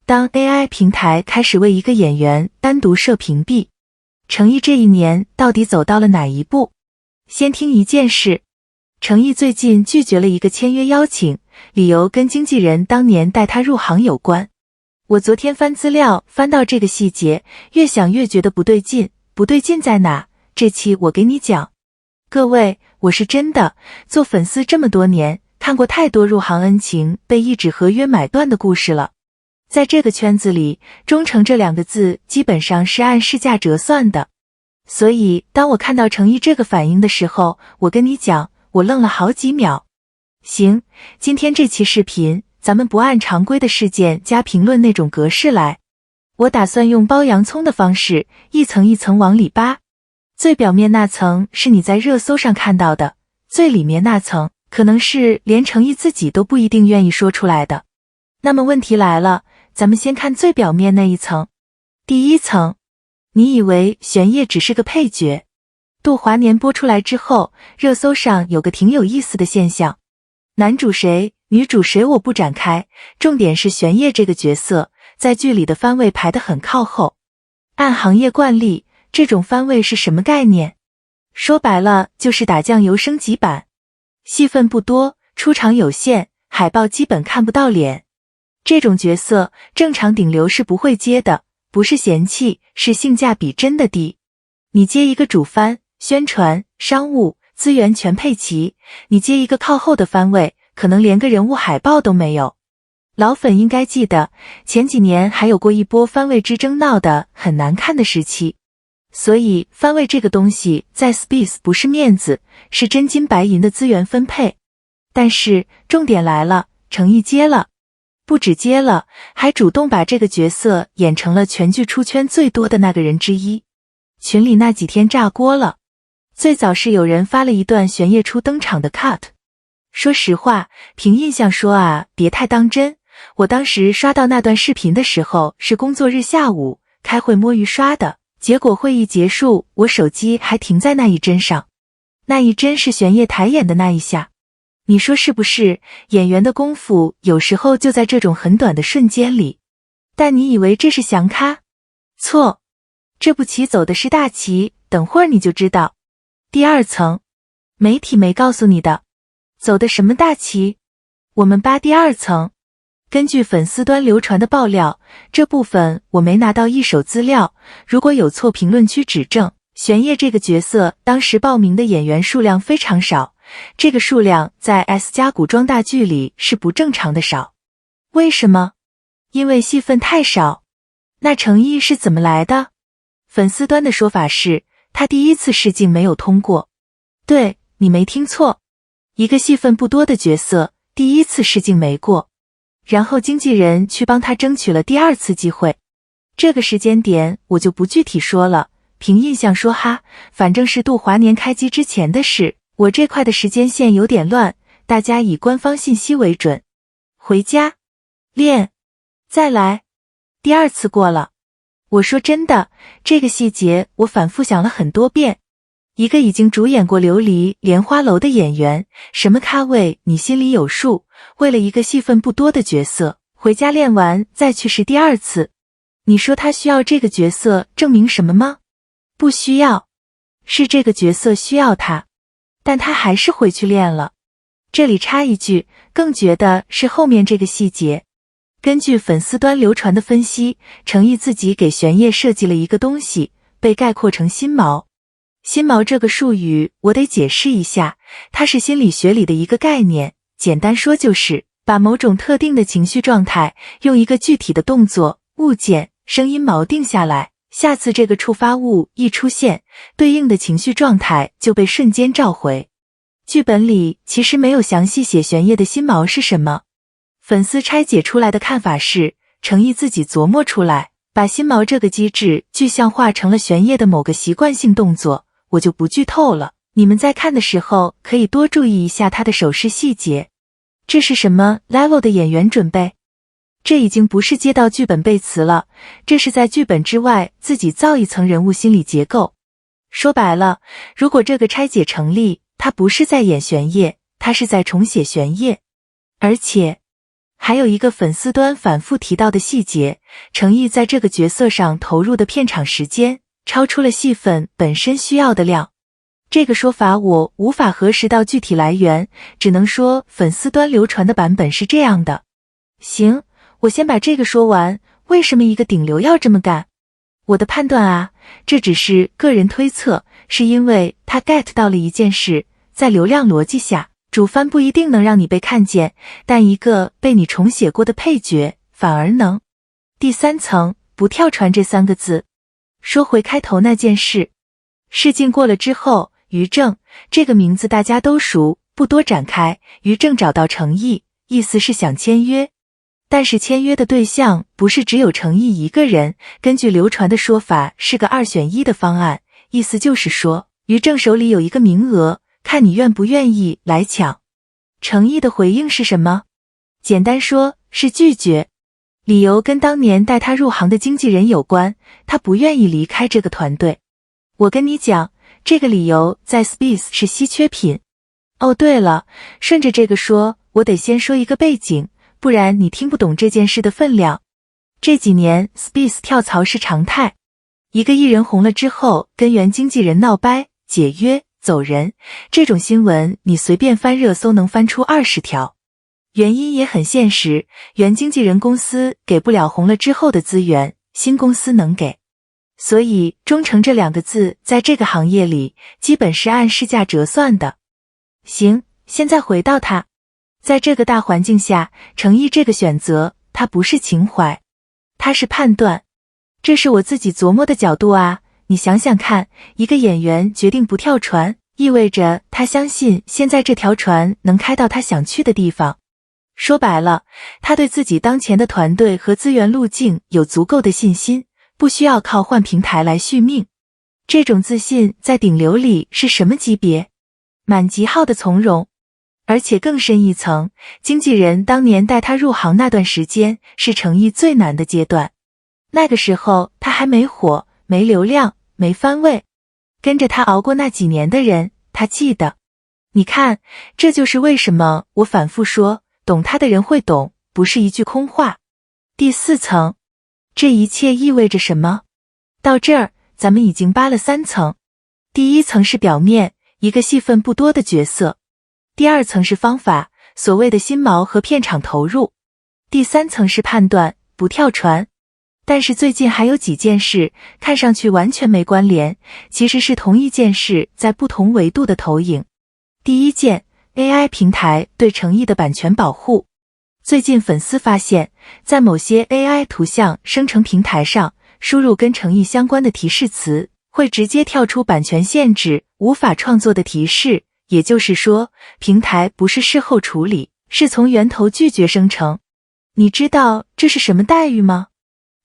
当 AI 平台开始为一个演员单独设屏蔽，程毅这一年到底走到了哪一步？先听一件事，程毅最近拒绝了一个签约邀请，理由跟经纪人当年带他入行有关。我昨天翻资料翻到这个细节，越想越觉得不对劲，不对劲在哪？这期我给你讲。各位，我是真的做粉丝这么多年，看过太多入行恩情被一纸合约买断的故事了。在这个圈子里，忠诚这两个字基本上是按市价折算的。所以当我看到程毅这个反应的时候，我跟你讲，我愣了好几秒。行，今天这期视频咱们不按常规的事件加评论那种格式来，我打算用剥洋葱的方式，一层一层往里扒。最表面那层是你在热搜上看到的，最里面那层可能是连程毅自己都不一定愿意说出来的。那么问题来了，咱们先看最表面那一层。第一层，你以为玄烨只是个配角。杜华年播出来之后，热搜上有个挺有意思的现象，男主谁女主谁我不展开，重点是玄烨这个角色在剧里的番位排得很靠后。按行业惯例，这种番位是什么概念？说白了就是打酱油升级版，戏份不多，出场有限，海报基本看不到脸。这种角色正常顶流是不会接的，不是嫌弃，是性价比真的低。你接一个主番，宣传、商务、资源全配齐，你接一个靠后的番位，可能连个人物海报都没有。老粉应该记得，前几年还有过一波番位之争闹得很难看的时期。所以番位这个东西在 Space 不是面子，是真金白银的资源分配。但是重点来了，程毅接了。不止接了，还主动把这个角色演成了全剧出圈最多的那个人之一。群里那几天炸锅了，最早是有人发了一段玄烨初登场的 cut。说实话，凭印象说啊，别太当真。我当时刷到那段视频的时候是工作日下午，开会摸鱼刷的，结果会议结束，我手机还停在那一帧上。那一帧是玄烨抬眼的那一下。你说是不是？演员的功夫有时候就在这种很短的瞬间里。但你以为这是详咖？错，这步棋走的是大棋，等会儿你就知道。第二层，媒体没告诉你的，走的什么大棋？我们扒第二层。根据粉丝端流传的爆料，这部分我没拿到一手资料，如果有错评论区指正。玄烨这个角色当时报名的演员数量非常少，这个数量在 S 加古装大剧里是不正常的少。为什么？因为戏份太少。那程毅是怎么来的？粉丝端的说法是，他第一次试镜没有通过。对，你没听错，一个戏份不多的角色，第一次试镜没过，然后经纪人去帮他争取了第二次机会。这个时间点我就不具体说了，凭印象说哈，反正是杜华年开机之前的事。我这块的时间线有点乱，大家以官方信息为准。回家练，再来，第二次过了。我说真的，这个细节我反复想了很多遍。一个已经主演过琉璃莲花楼的演员，什么咖位你心里有数，为了一个戏份不多的角色，回家练完再去试第二次。你说他需要这个角色证明什么吗？不需要，是这个角色需要他。但他还是回去练了。这里插一句，更绝的是后面这个细节。根据粉丝端流传的分析，程毅自己给玄烨设计了一个东西，被概括成心锚。心锚这个术语我得解释一下，它是心理学里的一个概念，简单说就是把某种特定的情绪状态用一个具体的动作、物件、声音锚定下来，下次这个触发物一出现，对应的情绪状态就被瞬间召回。剧本里其实没有详细写玄烨的心锚是什么，粉丝拆解出来的看法是，程毅自己琢磨出来，把心锚这个机制具象化成了玄烨的某个习惯性动作，我就不剧透了，你们在看的时候可以多注意一下他的手势细节。这是什么 level 的演员准备？这已经不是接到剧本背词了，这是在剧本之外自己造一层人物心理结构。说白了，如果这个拆解成立，他不是在演玄烨，他是在重写玄烨。而且还有一个粉丝端反复提到的细节，程毅在这个角色上投入的片场时间超出了戏份本身需要的量。这个说法我无法核实到具体来源，只能说粉丝端流传的版本是这样的。行，我先把这个说完，为什么一个顶流要这么干？我的判断啊，这只是个人推测，是因为他 get 到了一件事，在流量逻辑下，主番不一定能让你被看见，但一个被你重写过的配角反而能。第三层，不跳船这3个字。说回开头那件事，试镜过了之后，于正这个名字大家都熟，不多展开。于正找到程毅，意思是想签约，但是签约的对象不是只有程毅一个人，根据流传的说法是个2选1的方案，意思就是说于正手里有一个名额，看你愿不愿意来抢。程毅的回应是什么？简单说是拒绝，理由跟当年带他入行的经纪人有关，他不愿意离开这个团队。我跟你讲，这个理由在 Space 是稀缺品。哦对了，顺着这个说，我得先说一个背景，不然你听不懂这件事的分量。这几年 Space 跳槽是常态，一个艺人红了之后跟原经纪人闹掰、解约、走人，这种新闻你随便翻热搜能翻出20条。原因也很现实，原经纪人公司给不了红了之后的资源，新公司能给。所以忠诚这2个字在这个行业里基本是按市价折算的。行，现在回到他，在这个大环境下，程毅这个选择，他不是情怀，他是判断。这是我自己琢磨的角度啊，你想想看，一个演员决定不跳船，意味着他相信现在这条船能开到他想去的地方。说白了，他对自己当前的团队和资源路径有足够的信心，不需要靠换平台来续命。这种自信在顶流里是什么级别？满级号的从容。而且更深一层，经纪人当年带他入行那段时间是程毅最难的阶段。那个时候他还没火，没流量，没番位。跟着他熬过那几年的人，他记得。你看，这就是为什么我反复说，懂他的人会懂，不是一句空话。第4层，这一切意味着什么？到这儿，咱们已经扒了3层。第1层是表面，一个戏份不多的角色。第2层是方法，所谓的心锚和片场投入。第3层是判断，不跳船。但是最近还有几件事，看上去完全没关联，其实是同一件事在不同维度的投影。第一件， AI 平台对程毅的版权保护。最近粉丝发现，在某些 AI 图像生成平台上，输入跟程毅相关的提示词，会直接跳出版权限制，无法创作的提示，也就是说，平台不是事后处理，是从源头拒绝生成。你知道这是什么待遇吗？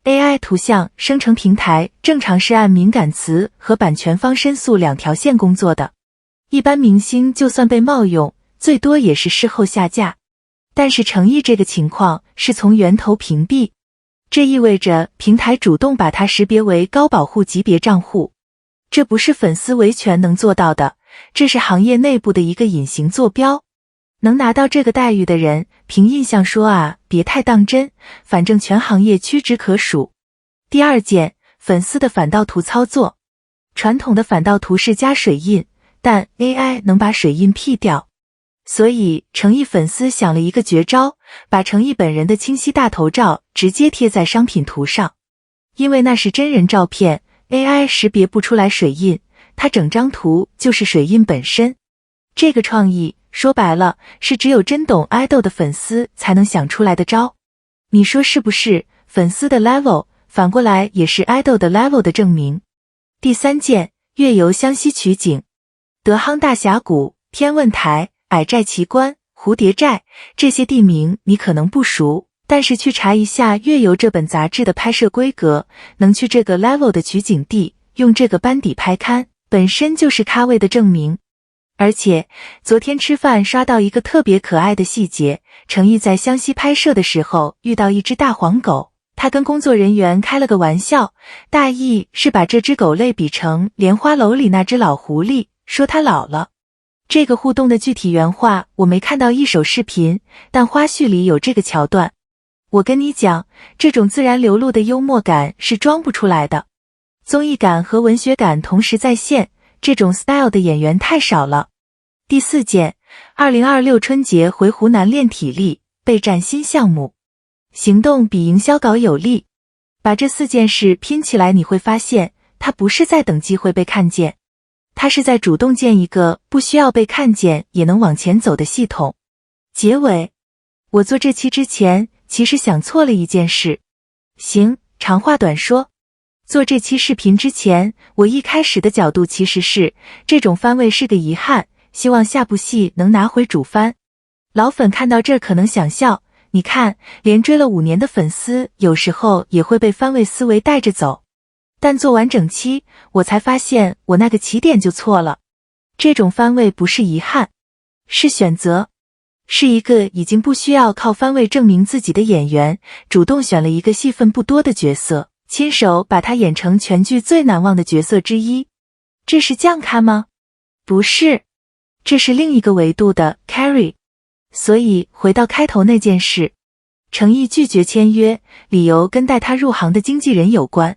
AI 图像生成平台正常是按敏感词和版权方申诉2条线工作的。一般明星就算被冒用，最多也是事后下架。但是程毅这个情况是从源头屏蔽，这意味着平台主动把它识别为高保护级别账户。这不是粉丝维权能做到的，这是行业内部的一个隐形坐标。能拿到这个待遇的人，凭印象说啊，别太当真，反正全行业屈指可数。第2件，粉丝的反盗图操作。传统的反盗图是加水印，但 AI 能把水印 P 掉。所以程毅粉丝想了一个绝招，把程毅本人的清晰大头照直接贴在商品图上。因为那是真人照片， AI 识别不出来水印，它整张图就是水印本身。这个创意说白了，是只有真懂爱豆的粉丝才能想出来的招。你说是不是？粉丝的 level 反过来也是爱豆的 level 的证明。第3件，月游湘西取景。德夯大峡谷、天问台、矮寨奇观、蝴蝶寨，这些地名你可能不熟，但是去查一下《月游》这本杂志的拍摄规格，能去这个 level 的取景地，用这个班底拍刊，本身就是咖位的证明。而且昨天吃饭刷到一个特别可爱的细节，程毅在湘西拍摄的时候遇到一只大黄狗，他跟工作人员开了个玩笑，大意是把这只狗类比成莲花楼里那只老狐狸，说它老了。这个互动的具体原话我没看到一手视频，但花絮里有这个桥段。我跟你讲，这种自然流露的幽默感是装不出来的。综艺感和文学感同时在线，这种 style 的演员太少了。第4件，2026春节回湖南练体力，备战新项目。行动比营销稿有力。把这4件事拼起来，你会发现，他不是在等机会被看见，他是在主动建一个不需要被看见也能往前走的系统。结尾，我做这期之前，其实想错了一件事。行，长话短说。做这期视频之前，我一开始的角度其实是，这种番位是个遗憾，希望下部戏能拿回主番。老粉看到这儿可能想笑，你看，连追了5年的粉丝，有时候也会被番位思维带着走。但做完整期，我才发现我那个起点就错了。这种番位不是遗憾，是选择。是一个已经不需要靠番位证明自己的演员，主动选了一个戏份不多的角色，亲手把他演成全剧最难忘的角色之一。这是降咖吗？不是，这是另一个维度的 carry。 所以回到开头那件事，程毅拒绝签约，理由跟带他入行的经纪人有关。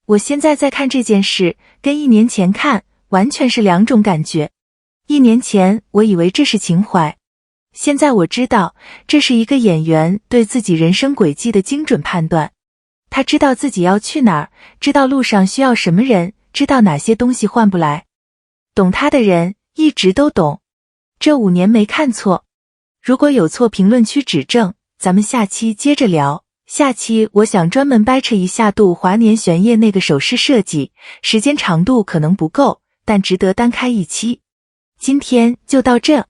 我现在在看这件事，跟1年前看完全是2种感觉。1年前我以为这是情怀，现在我知道这是一个演员对自己人生轨迹的精准判断。他知道自己要去哪儿，知道路上需要什么人，知道哪些东西换不来。懂他的人一直都懂，这5年没看错。如果有错，评论区指正，咱们下期接着聊。下期我想专门掰扯一下杜华年玄烨那个首饰设计，时间长度可能不够，但值得单开一期。今天就到这。